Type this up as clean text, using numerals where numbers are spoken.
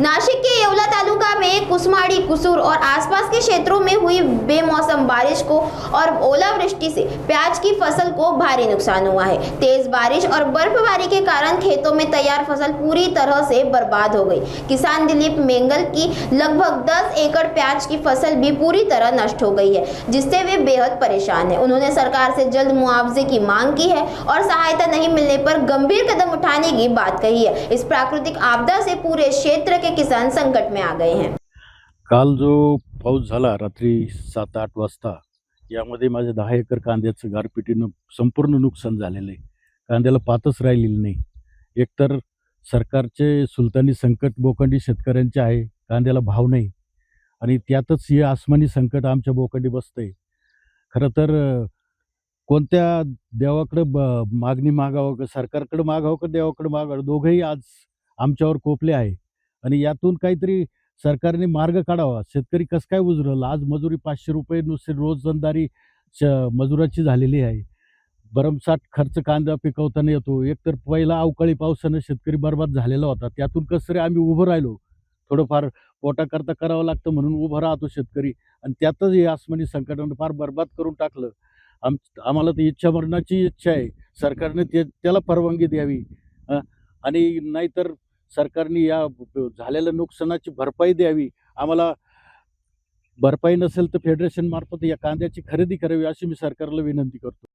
नासिक के येवला तालुका में कुसमाड़ी, कुसूर और आसपास के क्षेत्रों में हुई बेमौसम बारिश को और ओलावृष्टि से प्याज की फसल को भारी नुकसान हुआ है। तेज बारिश और बर्फबारी के कारण खेतों में तैयार फसल पूरी तरह से बर्बाद हो गई। किसान दिलीप मेंगल की लगभग 10 एकड़ प्याज की फसल भी पूरी तरह नष्ट हो गई है, जिससे वे बेहद परेशान हैं। उन्होंने सरकार से जल्द मुआवजे की मांग की है और सहायता नहीं मिलने पर गंभीर कदम उठाने की बात कही है। इस प्राकृतिक आपदा से पूरे क्षेत्र के किसान संकट में आ गए हैं। काल जो पाऊस झाला रात्री 7-8 वाजता, यामध्ये माझे 10 एकर कांद्याचं गारपिटीनं संपूर्ण नुकसान झालेलं आहे. कांद्याला पातच राहिलेली नाही. एकतर सरकारचे सुलतानी संकट बोकंडी शेतकऱ्यांचे आहे, कांद्याला भाव नाही आणि त्यातच हे आसमानी संकट आमच्या बोकंडी बसतंय. खरं तर कोणत्या देवाकडे मागणी मागावं का सरकारकडे मागावं का देवाकडे मागावं, दोघंही आज आमच्यावर कोपले आहे आणि यातून काहीतरी सरकारने मार्ग काढावा. शेतकरी कसं काय उजरल? आज मजुरी 500 रुपये नुसते रोजंदारी मजुराची झालेली आहे. भरमसाठ खर्च कांदा पिकवताना येतो. एकतर पहिला अवकाळी पावसानं शेतकरी बरबाद झालेला होता. त्यातून कसं तरी आम्ही उभं राहिलो. थोडंफार पोटाकरता करावं लागतं म्हणून उभं राहतो शेतकरी आणि त्यातच हे आसमानी संकटानं फार बरबाद करून टाकलं. आम्हाला ती इच्छा मरणाची इच्छा आहे. सरकारने त्याला परवानगी द्यावी आणि नाहीतर सरकारने या झालेल्या नुकसानाची भरपाई द्यावी. आम्हाला भरपाई नसेल तर फेडरेशन मार्फत या कांद्याची खरेदी करावी अशी मी सरकारला विनंती करतो.